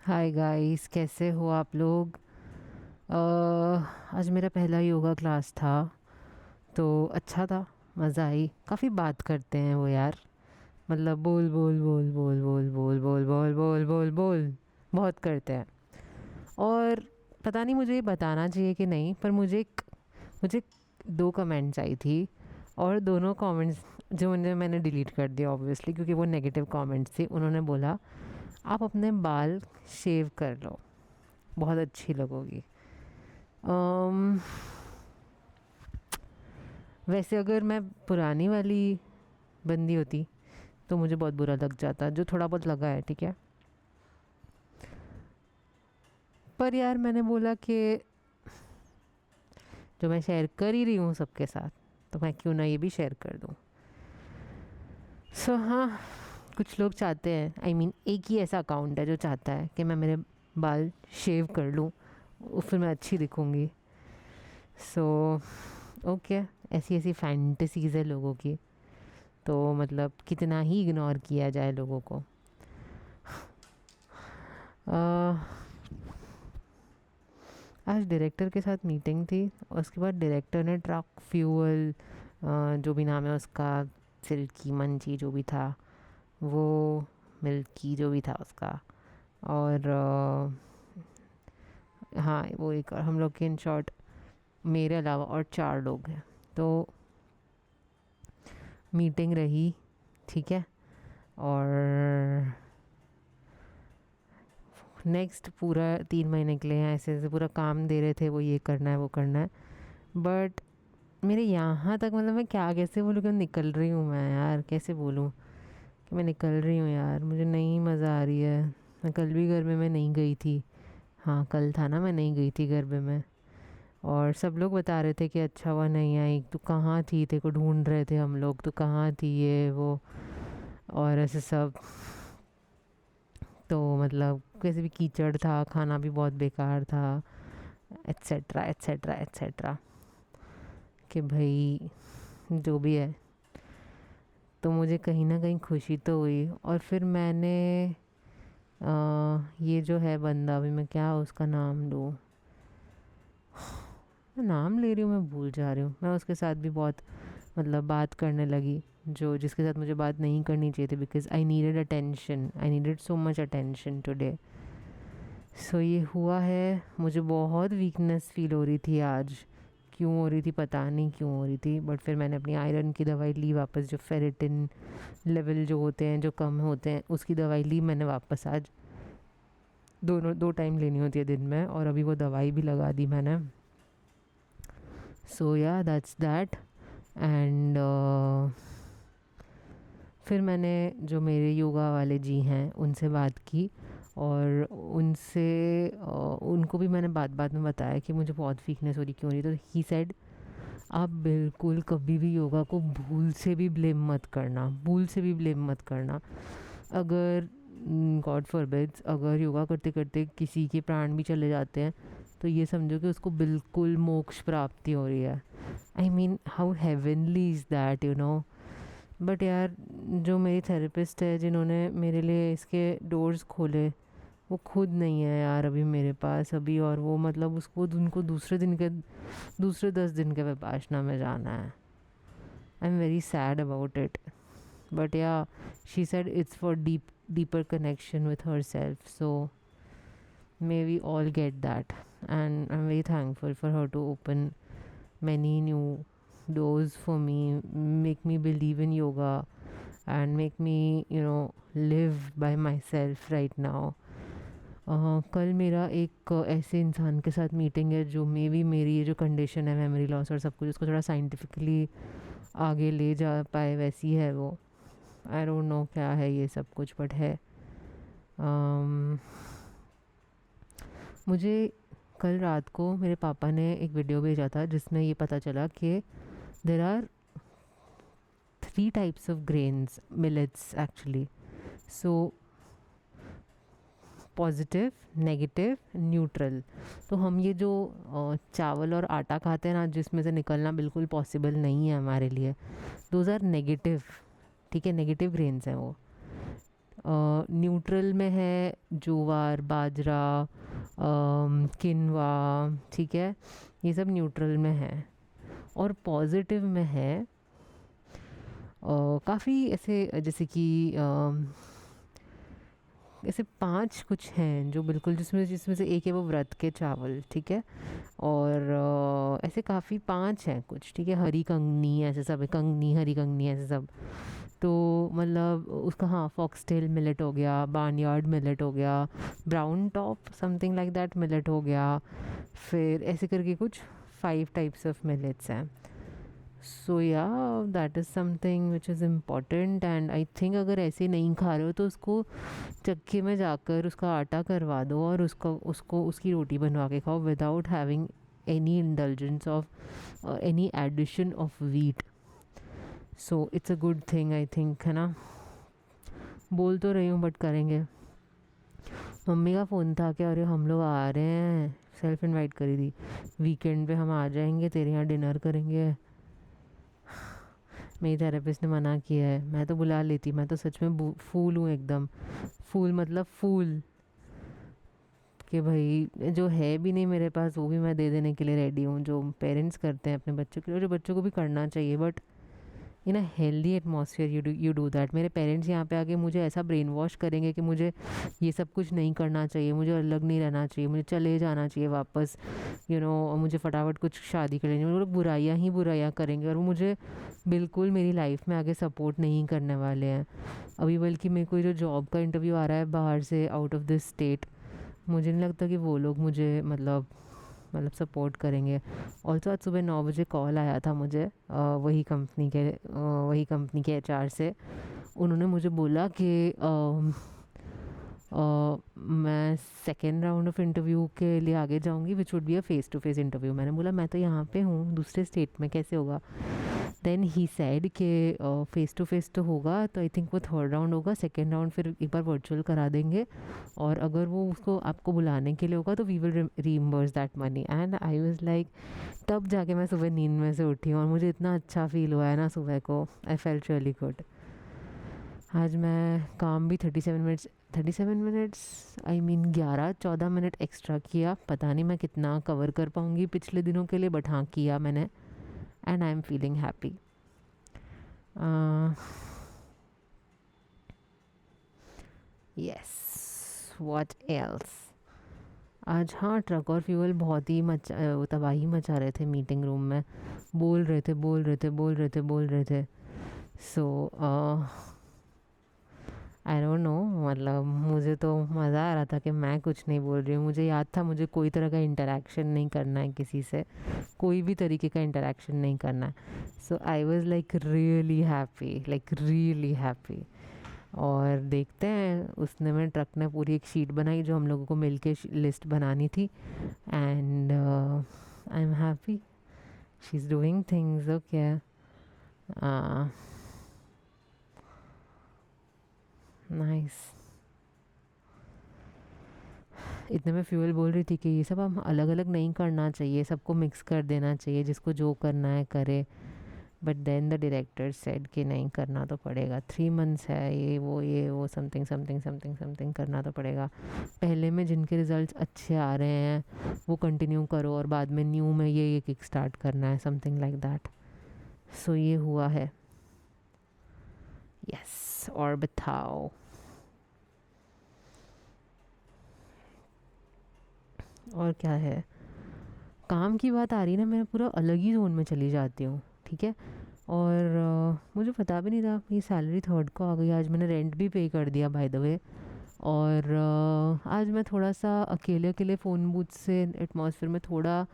Hi guys, कैसे हो आप लोग। आज मेरा पहला योगा क्लास था तो अच्छा था। मज़ा आई। काफ़ी बात करते हैं वो यार। मतलब बोल बोल बोल बोल बोल बोल बोल बोल बोल बोल बोल बहुत करते हैं। और पता नहीं मुझे ये बताना चाहिए कि नहीं, पर मुझे दो कमेंट्स आई थी। और दोनों कमेंट्स जो मैंने डिलीट कर दिया ऑब्वियसली, क्योंकि वो नेगेटिव कमेंट्स थे। उन्होंने बोला आप अपने बाल शेव कर लो, बहुत अच्छी लगोगी। अम, वैसे अगर मैं पुरानी वाली बंदी होती तो मुझे बहुत बुरा लग जाता, जो थोड़ा बहुत लगा है, ठीक है। पर यार मैंने बोला कि जो मैं शेयर कर ही रही हूँ सबके साथ, तो मैं क्यों ना ये भी शेयर कर दूँ। सो हाँ, कुछ लोग चाहते हैं, एक ही ऐसा अकाउंट है जो चाहता है कि मैं मेरे बाल शेव कर लूँ, फिर मैं अच्छी दिखूँगी। सो ओके, ऐसी ऐसी फैंटेसीज़ है लोगों की। तो मतलब कितना ही इग्नोर किया जाए लोगों को। आज डायरेक्टर के साथ मीटिंग थी और उसके बाद डायरेक्टर ने ट्रक फ्यूल, जो भी नाम है उसका, सिल्की मंची जो भी था वो, मिल्की जो भी था उसका, और हाँ वो एक और हम लोग के इन शॉर्ट मेरे अलावा और चार लोग हैं। तो मीटिंग रही, ठीक है। और नेक्स्ट पूरा 3 महीने के लिए ऐसे ऐसे पूरा काम दे रहे थे, वो ये करना है वो करना है। बट मेरे यहाँ तक, मतलब मैं क्या कैसे बोलूँ कि निकल रही हूँ मैं यार, कैसे बोलूँ कि मैं निकल रही हूँ यार। मुझे नहीं मज़ा आ रही है। मैं कल भी गरबे में नहीं गई थी। हाँ कल था ना, मैं नहीं गई थी गरबे में। और सब लोग बता रहे थे कि अच्छा हुआ नहीं आई, तू कहाँ थी, तेरे को ढूंढ रहे थे हम लोग, तू कहाँ थी, ये वो और ऐसे सब। तो मतलब कैसे भी कीचड़ था, खाना भी बहुत बेकार था, एट्सेट्रा एट्सेट्रा एट्सेट्रा। कि भाई जो भी है, तो मुझे कहीं ना कहीं खुशी तो हुई। और फिर मैंने ये जो है बंदा, अभी मैं क्या उसका नाम लूँ, मैं नाम ले रही हूँ, मैं भूल जा रही हूँ। मैं उसके साथ भी बहुत मतलब बात करने लगी, जो जिसके साथ मुझे बात नहीं करनी चाहिए थी, because I needed attention, I needed so much attention today. So ये हुआ है। मुझे बहुत वीकनेस फील हो रही थी आज। क्यों हो रही थी पता नहीं क्यों हो रही थी, बट फिर मैंने अपनी आयरन की दवाई ली वापस, जो फेरेटिन लेवल जो होते हैं जो कम होते हैं उसकी दवाई ली मैंने वापस आज। दोनों 2 टाइम लेनी होती है दिन में, और अभी वो दवाई भी लगा दी मैंने। सो या दैट्स दैट। एंड फिर मैंने जो मेरे योगा वाले जी हैं उनसे बात की, और उनसे उनको भी मैंने बात बात में बताया कि मुझे बहुत वीकनेस हो रही, क्यों हो रही। तो ही सेड आप बिल्कुल कभी भी योगा को भूल से भी ब्लेम मत करना, भूल से भी ब्लेम मत करना। अगर गॉड फॉरबिड्स, अगर योगा करते करते किसी के प्राण भी चले जाते हैं, तो ये समझो कि उसको बिल्कुल मोक्ष प्राप्ति हो रही है। I mean how heavenly is that, you know. But यार जो मेरी थेरेपिस्ट है, जिन्होंने मेरे लिए इसके डोर्स खोले, वो खुद नहीं है यार अभी मेरे पास अभी। और वो मतलब उसको उनको दूसरे 10 दिन के विपाशना में जाना है। I am very sad about it. But yeah she said it's for deeper connection with herself, so may we all get that. And I'm very thankful for her to open many new doors for me, make me believe in yoga, and make me live by myself right now. कल मेरा एक ऐसे इंसान के साथ meeting है जो may be मेरी ये जो कंडीशन है, मेमोरी लॉस और सब कुछ, उसको थोड़ा साइंटिफिकली आगे ले जा पाए वैसी है वो। आई डोंट नो क्या है ये सब कुछ, बट है। um, मुझे कल रात को मेरे पापा ने एक वीडियो भेजा था जिसमें ये पता चला कि there are 3 types of grains, millets actually. So positive, negative, neutral. तो हम ये जो चावल और आटा खाते हैं ना, जिसमें से निकलना बिल्कुल पॉसिबल नहीं है हमारे लिए, दोज आर नेगेटिव। ठीक है, नेगेटिव ग्रेन्स हैं वो। न्यूट्रल में है ज्वार, बाजरा, किनवा, ठीक है, ये सब न्यूट्रल में है। और पॉजिटिव में है काफ़ी ऐसे, जैसे कि ऐसे 5 कुछ हैं जो बिल्कुल, जिसमें जिसमें से एक है वो व्रत के चावल, ठीक है। और ऐसे काफ़ी 5 हैं कुछ, ठीक है, हरी कंगनी ऐसे सब है, कंगनी, हरी कंगनी ऐसे सब। तो मतलब उसका, हाँ, फॉक्सटेल मिलेट हो गया, बार्नयार्ड मिलेट हो गया, brown top something like that millet हो गया। फिर ऐसे करके कुछ 5 टाइप्स ऑफ मिलेट्स हैं। सो या that is something which is important. And I think अगर ऐसे नहीं खा रहे हो तो उसको चक्की में जाकर उसका आटा करवा दो और उसका उसको उसकी रोटी बनवा के खाओ without having any indulgence of any addition of wheat. So it's a good thing I think, है ना। बोल तो रही हूँ बट करेंगे। मम्मी का फ़ोन था कि अरे हम लोग आ रहे हैं, सेल्फ इनवाइट करी थी, वीकेंड पे हम आ जाएंगे, तेरे यहाँ डिनर करेंगे। मेरी थेरेपिस्ट ने मना किया है। मैं तो बुला लेती, मैं तो सच में फूल हूँ एकदम, फूल मतलब फूल, कि भाई जो है भी नहीं मेरे पास वो भी मैं दे देने के लिए रेडी हूँ, जो पेरेंट्स करते हैं अपने बच्चों के लिए, जो बच्चों को भी करना चाहिए, but in a healthy atmosphere you do that. मेरे पेरेंट्स यहाँ पे आके मुझे ऐसा ब्रेन वॉश करेंगे कि मुझे ये सब कुछ नहीं करना चाहिए, मुझे अलग नहीं रहना चाहिए, मुझे चले जाना चाहिए वापस, मुझे फटाफट कुछ शादी कर लेनी, वो लोग बुराइयाँ ही बुराइयाँ करेंगे और वो मुझे बिल्कुल मेरी लाइफ में आगे सपोर्ट नहीं करने वाले हैं। अभी बल्कि मेरे को जो जॉब का इंटरव्यू आ रहा है बाहर से, आउट ऑफ दिस स्टेट, मुझे नहीं लगता कि वो लोग मुझे मतलब सपोर्ट करेंगे। ऑल्सो आज सुबह 9 बजे कॉल आया था मुझे, वही कंपनी के एचआर से। उन्होंने मुझे बोला कि मैं सेकेंड राउंड ऑफ इंटरव्यू के लिए आगे जाऊंगी, which would be a face to face interview. मैंने बोला मैं तो यहाँ पे हूँ, दूसरे स्टेट में कैसे होगा। देन ही सैड कि फेस टू फेस तो होगा, तो आई थिंक वो थर्ड राउंड होगा, सेकेंड राउंड फिर एक बार वर्चुअल करा देंगे, और अगर वो उसको आपको बुलाने के लिए होगा तो we will reimburse that money. And I was like, तब जाके मैं सुबह नींद में से उठी हूँ और मुझे इतना अच्छा फील हुआ है ना सुबह को, आई फेल्ट रियली गुड। आज मैं काम भी 37 minutes I mean 11-14 minute extra किया। पता नहीं मैं कितना कवर कर पाऊँगी पिछले दिनों के लिए, बट हाँ किया मैंने, and I am feeling happy. Yes, what else. आज हाँ, ट्रक और फ्यूल बहुत ही तबाही मचा रहे थे मीटिंग रूम में, बोल रहे थे, बोल रहे थे, बोल रहे थे, बोल रहे थे। सो आई डोंट नो, मतलब मुझे तो मज़ा आ रहा था कि मैं कुछ नहीं बोल रही हूँ। मुझे याद था मुझे कोई तरह का इंटरेक्शन नहीं करना है किसी से, कोई भी तरीके का इंटरेक्शन नहीं करना है। So I was like really happy, like really happy. और देखते हैं, उसने में ट्रक ने पूरी एक शीट बनाई जो हम लोगों को मिल के लिस्ट बनानी थी, and I am happy, she is doing things okay. Nice. इतने में फ्यूल बोल रही थी कि ये सब हम अलग अलग नहीं करना चाहिए, सबको मिक्स कर देना चाहिए, जिसको जो करना है करे। But then the director said कि नहीं, करना तो पड़ेगा, 3 मंथ्स है, ये वो समथिंग समथिंग समथिंग समथिंग करना तो पड़ेगा। पहले में जिनके रिजल्ट्स अच्छे आ रहे हैं वो कंटिन्यू करो, और बाद में न्यू में ये किक स्टार्ट करना है, समथिंग लाइक दैट। सो ये हुआ है। यस, और बताओ। और क्या है, काम की बात आ रही ना, मैं पूरा अलग ही जोन में चली जाती हूँ, ठीक है। और मुझे पता भी नहीं था मेरी सैलरी थर्ड को आ गई। आज मैंने रेंट भी पे कर दिया बाय द वे। और आज मैं थोड़ा सा अकेले अकेले फ़ोन बूथ से एटमॉस्फेयर में, थोड़ा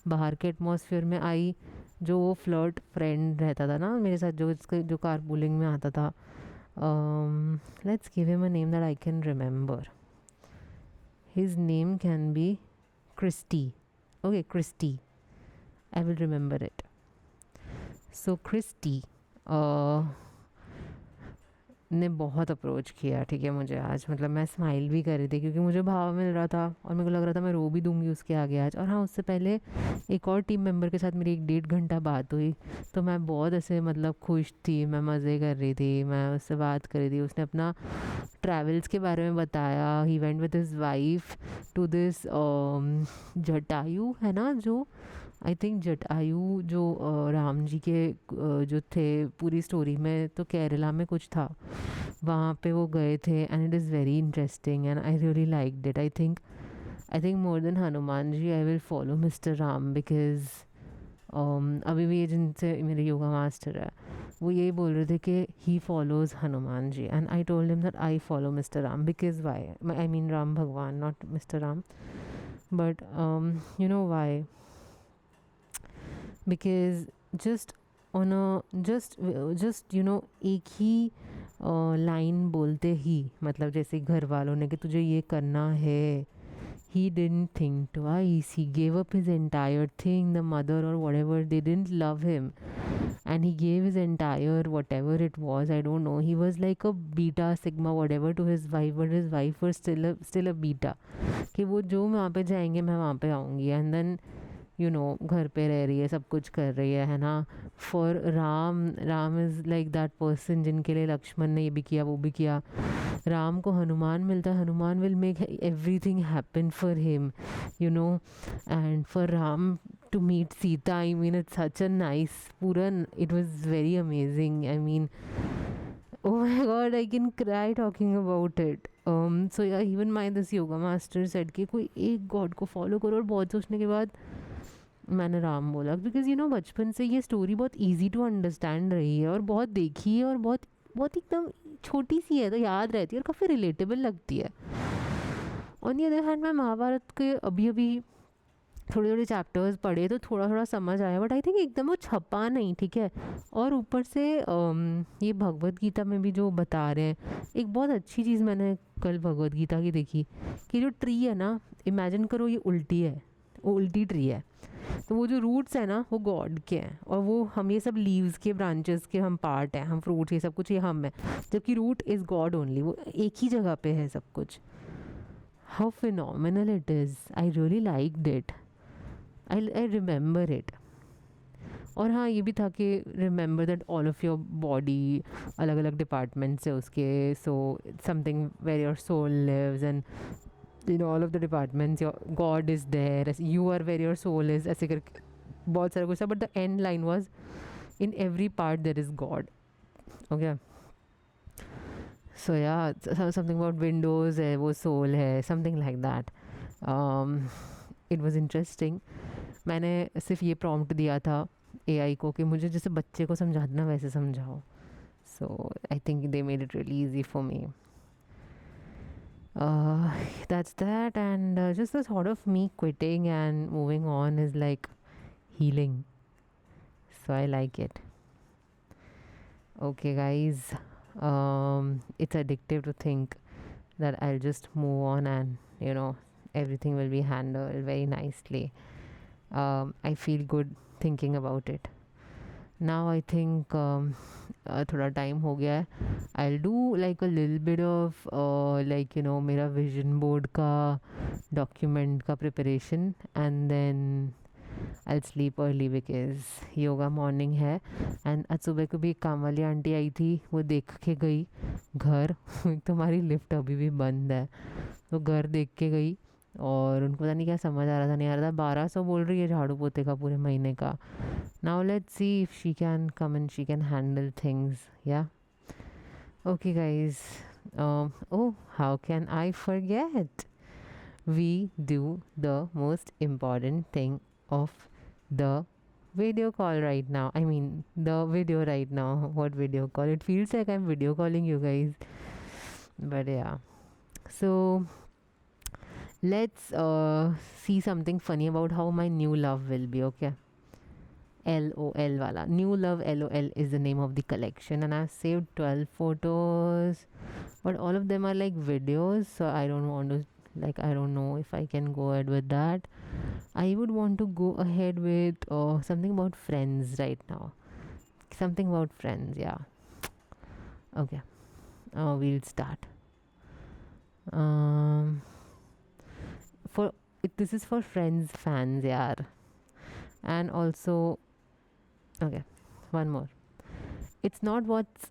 बाहर के एटमॉस्फेयर में आई। जो वो फ्लर्ट फ्रेंड रहता था ना मेरे साथ, जो इसके जो कारपूलिंग में आता था, let's give him a name that I can remember. His name can be Christy. Okay, Christy, I will remember it. So Christy, ने बहुत अप्रोच किया, ठीक है, मुझे आज, मतलब मैं स्माइल भी कर रही थी क्योंकि मुझे भाव मिल रहा था और मेरे को लग रहा था मैं रो भी दूंगी उसके आगे आज। और हाँ, उससे पहले एक और टीम मेंबर के साथ मेरी 1 डेढ़ घंटा बात हुई, तो मैं बहुत ऐसे मतलब खुश थी, मैं मज़े कर रही थी, मैं उससे बात कर रही थी। उसने अपना ट्रैवल्स के बारे में बताया। He went with his wife to this Jatayu, है ना, जो आई थिंक जटायु जो राम जी के जो थे पूरी स्टोरी में, तो केरला में कुछ था, वहाँ पे वो गए थे। And it is very interesting and I really like it. I think more than Hanuman ji I will follow mister Ram, because अभी भी ये जिनसे मेरे योगा मास्टर है, वो यही बोल रहे थे कि he follows Hanuman ji, and I told him that I follow mister Ram because why, I mean Ram भगवान, not mister Ram, but you know why, because just on a just एक ही लाइन बोलते ही, मतलब जैसे घर वालों ने कि तुझे ये करना है, he didn't think twice. He gave up his entire thing. The mother or whatever, they didn't love him. And he gave his entire whatever it was. I don't know. He was like a beta, sigma, whatever to his wife, but his wife was still a beta. कि वो जो वहाँ पे जाएंगे मैं वहाँ पे आऊँगी, एंड देन घर पे रह रही है, सब कुछ कर रही है ना। For Ram is like that person जिनके लिए लक्ष्मण ने ये भी किया वो भी किया। राम को हनुमान मिलता है, Hanuman will make everything happen for him, and for Ram to meet Sita, I mean it's such a nice, पूरा it was very amazing, I mean oh my god, I can cry talking about it. So yeah, even my this yoga master said कि कोई एक God को follow करो, और बहुत सोचने के बाद मैंने राम बोला, बिकॉज बचपन से ये स्टोरी बहुत इजी टू अंडरस्टैंड रही है और बहुत देखी है, और बहुत बहुत एकदम छोटी सी है तो याद रहती है और काफ़ी रिलेटेबल लगती है। ऑन दी अदर हैंड मैं महाभारत के अभी अभी थोड़े थोड़े चैप्टर्स पढ़े तो थोड़ा थोड़ा समझ आया, बट आई थिंक एकदम वो छपा नहीं, ठीक है। और ऊपर से ये भगवत गीता में भी जो बता रहे हैं, एक बहुत अच्छी चीज़ मैंने कल भगवत गीता की देखी कि जो ट्री है ना, इमेजिन करो ये उल्टी है, वो उल्टी ट्री है, तो वो जो रूट्स है ना वो गॉड के हैं, और वो हम ये सब लीव्स के ब्रांचेस के हम पार्ट हैं, हम फ्रूट्स ये सब कुछ ये हम है, जबकि रूट इज़ गॉड ओनली, वो एक ही जगह पे है सब कुछ। How phenomenal it is, I really liked it, I remember it. और हाँ, ये भी था कि remember that all of your body अलग अलग डिपार्टमेंट्स है उसके, so something where your soul lives, and all of the departments your god is there, you are where your soul is, ऐसे करके बहुत सारा कुछ था, but the end line was in every part there is God. Okay, सो या something about Windows है वो soul है, something like that. It was interesting. मैंने सिर्फ ये प्रॉम्प्ट दिया था एआई को कि मुझे जैसे बच्चे को समझाना वैसे समझाओ, so I think they made it really easy for me. That's that, and just the thought of me quitting and moving on is like healing, so I like it. Okay guys, it's addictive to think that I'll just move on and everything will be handled very nicely. I feel good thinking about it. Now I think थोड़ा time हो गया है, I'll do like a little bit of मेरा vision board का document का preparation, and then I'll sleep early because yoga morning है। And आज सुबह को भी एक काम वाली आंटी आई थी, वो देख के गई घर तुम्हारी लिफ्ट अभी भी बंद है, तो घर देख के गई, और उनको पता नहीं क्या समझ आ रहा था, नहीं आ रहा था, 1200 बोल रही है झाड़ू पोते का पूरे महीने का। Now let's see if she can come and she can handle things, या okay guys. Oh, how can I forget, we do the most important thing of the video call right now. I mean, the video right now. What video call? It feels like I'm video calling you guys. But yeah. So, let's see something funny about how my new love will be, okay? LOL wala. New love LOL is the name of the collection, and I've saved 12 photos, but all of them are like videos, so I don't want to, I don't know if I can go ahead with that. I would want to go ahead with something about friends right now. Something about friends, yeah. Okay. we'll start. Um, for this is for friends, fans, yaar, and also okay, one more. It's not what's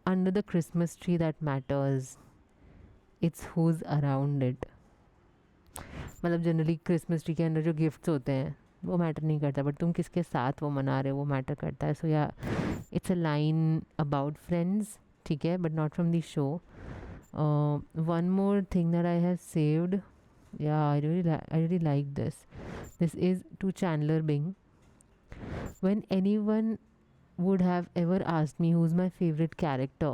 under the Christmas tree that matters. It's who's around it. मतलब generally Christmas tree के अंदर जो gifts होते हैं वो matter नहीं करता, but तुम किसके साथ वो मना रहे हो वो मैटर करता है. सो या it's a line about friends, ठीक है, but not from the show. One more thing that I have saved, yeah, I really like this is to Chandler Bing. When anyone would have ever asked me who's my favorite character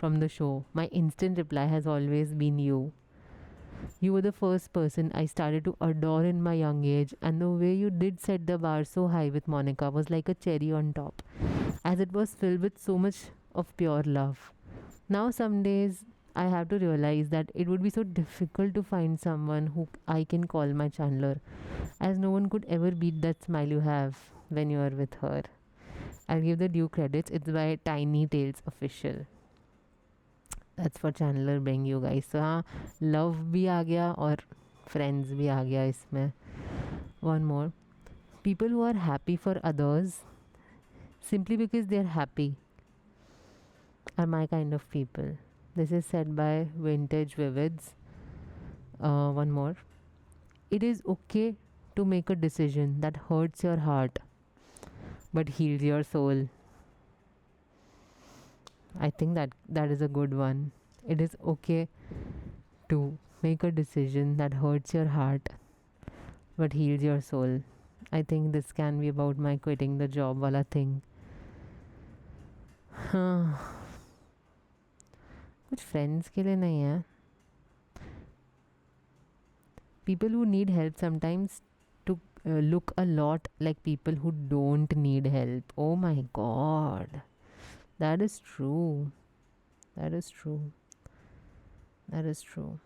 from the show, my instant reply has always been you. You were the first person I started to adore in my young age, and the way you did set the bar so high with Monica was like a cherry on top, as it was filled with so much of pure love. Now, some days I have to realize that it would be so difficult to find someone who I can call my Chandler, as no one could ever beat that smile you have when you are with her. I'll give the due credits, it's by Tiny Tales Official. That's for चैनलर बेंग you guys. तो हाँ, love भी आ गया और friends भी आ गया इसमें. One more. People who are happy for others simply because they are happy are my kind of people. This is said by Vintage Vivids. One more. It is okay to make a decision that hurts your heart but heals your soul. I think that is a good one. It is okay to make a decision that hurts your heart but heals your soul. I think this can be about my quitting the job wala thing. हाँ, कुछ friends के लिए नहीं है. People who need help sometimes to look a lot like people who don't need help. Oh my god. That is true. That is true. That is true.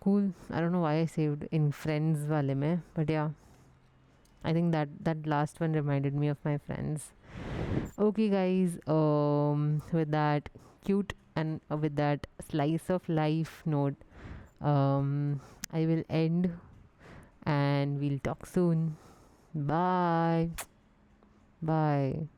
Cool. I don't know why I saved in friends wale mein, but yeah, I think that last one reminded me of my friends. Okay, guys. With that cute and with that slice of life note, I will end, and we'll talk soon. Bye. Bye.